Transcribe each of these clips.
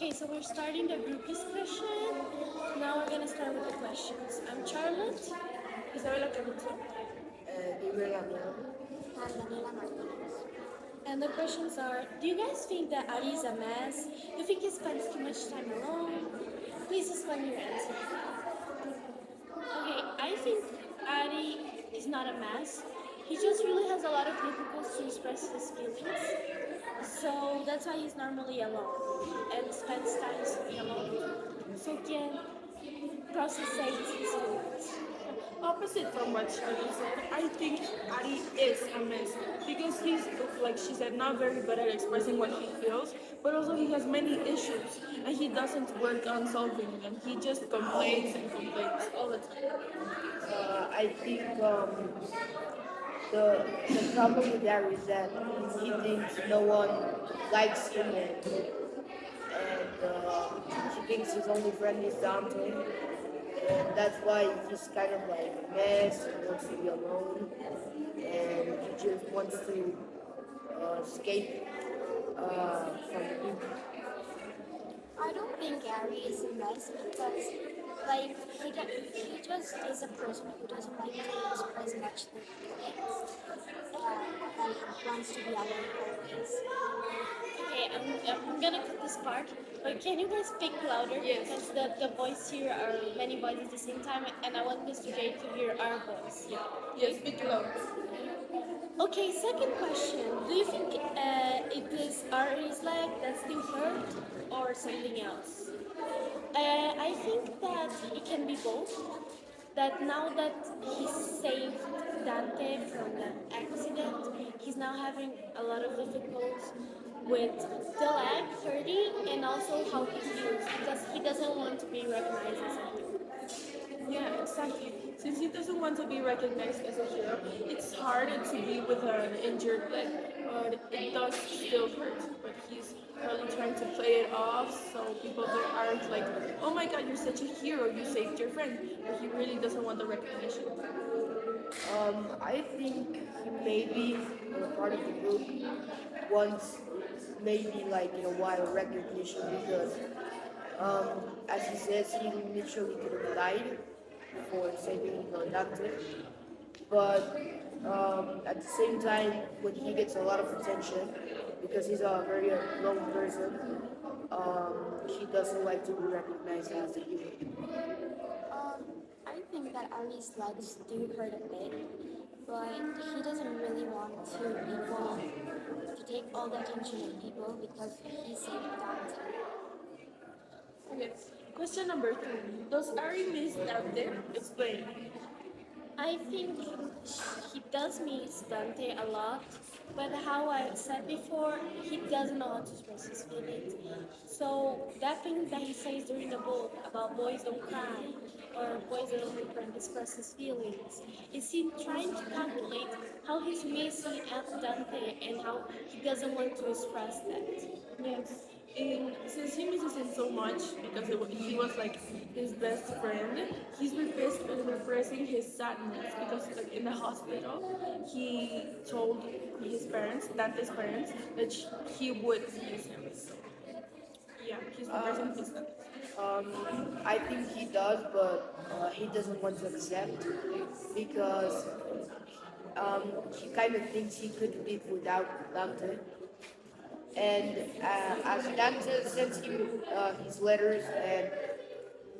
Okay, so we're starting the group discussion. Now we're gonna start with the questions. I'm Charlotte. Isabella Caputo. Gabriela Miel. And Daniela Martinez. And the questions are, do you guys think that Ari is a mess? Do you think he spends too much time alone? Please explain your answer. Okay, I think Ari is not a mess. He just really has a lot of difficulties to express his feelings. So that's why he's normally alone and spends time sitting alone. So can process his feelings. Opposite from what Shirley said, I think Ari is a mess because he's, like she said, not very good at expressing what he feels, but also he has many issues and he doesn't work on solving them. He just complains and complains all the time. I think the problem with Gary is that he thinks no one likes him and he thinks his only friend is Dante, and that's why he's kind of like a mess. He wants to be alone, and he just wants to escape from the people. I don't think Gary is a mess because, like, he just is a person who doesn't like to express much their feelings. Like, wants to be alone always. Okay, I'm gonna cut this part, but can you guys speak louder? Yes. Because the voice here are many voices at the same time, and I want Mr. J to hear our voice. Yeah, yes, speak loud. Okay, second question. Do you think it is Ari's leg that still hurt or something else? I think that it can be both. That now that he saved Dante from the accident, he's now having a lot of difficulties with the leg hurting and also how he feels because he doesn't want to be recognized as a hero. Yeah, exactly. Since he doesn't want to be recognized as a hero, it's harder to be with an injured leg, but it does still hurt. But he's probably trying to play it off so people aren't like, oh my god, you're such a hero, you saved your friend. But he really doesn't want the recognition. I think he maybe part of the group wants maybe like in a while recognition because um, as he says he literally could have died for saving Dante, but at the same time when he gets a lot of attention because he's a very known person, he doesn't like to be recognized as a hero. I think that Ari's legs do hurt a bit, but he doesn't really want to take all the attention of people because he saved Dante. Okay. Question number 3. Does Ari miss Dante? Explain. I think he does miss Dante a lot, but how I said before, he doesn't know how to express his feelings. So that thing that he says during the book about boys don't cry or boys don't express his feelings, is him trying to calculate how he's missing Dante and how he doesn't want to express that. Yes. Since he misses him so much because he was like his best friend, he's repressing his sadness because like in the hospital he told his parents, Dante's parents, that he would miss him. So yeah, he's repressing his sadness. I think he does, but he doesn't want to accept because he kind of thinks he could live without Dante. And as Dante sends him his letters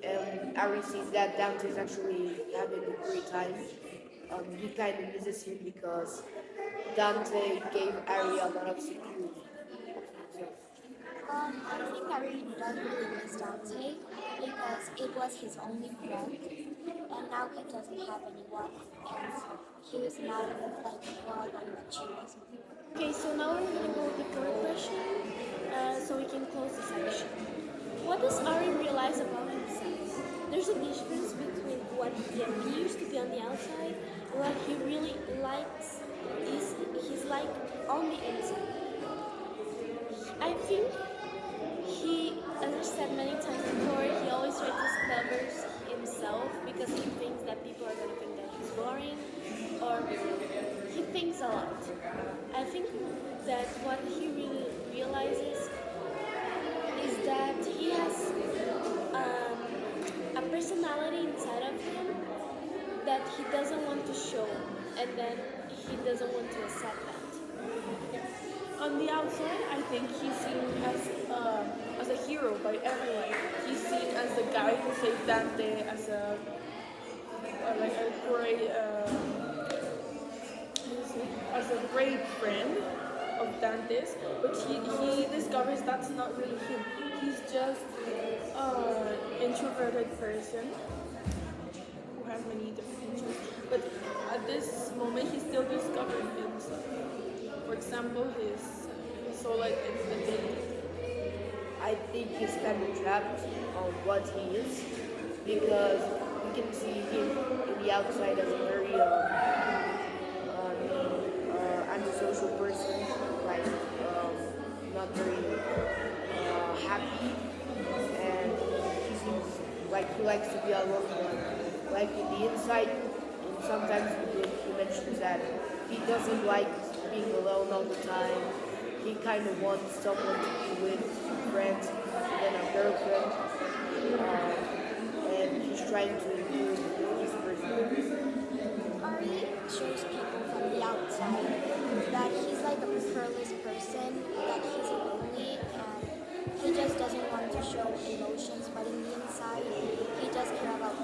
and Ari sees that Dante is actually having a great time, he kind of misses him because Dante gave Ari a lot of security. So, I think Ari does really miss Dante because it was his only friend, and now he doesn't have anyone, and he is now like more alone than she was before. Okay, so now we're gonna go with the third question, so we can close the section. What does Ari realize about himself? There's a difference between what he appears to be on the outside and what he really likes is he's like on the inside. I think he, as I said many times before, he always tries to cover himself because he thinks that people are gonna think that he's boring or he thinks a lot. I think that what he really realizes is that and then he doesn't want to accept that. On the outside, I think he's seen as a hero by everyone. He's seen as the guy who saved Dante, as a like a great as a great friend of Dante's. But he discovers that's not really him. He's just an introverted person who has many different interests. But at this moment, he's still discovering himself. For example, his soul identity. I think he's kind of trapped on what he is because we can see him in the outside as a very antisocial person, like not very happy, and he seems like he likes to be alone. But like in the inside, and sometimes he mentions that he doesn't like being alone all the time. He kind of wants someone to be with, friends, and a girlfriend, and he's trying to improve his personality. Ari shows people from the outside that he's like a careless person, that he's lonely, and he just doesn't want to show emotions, but in the inside, he does care about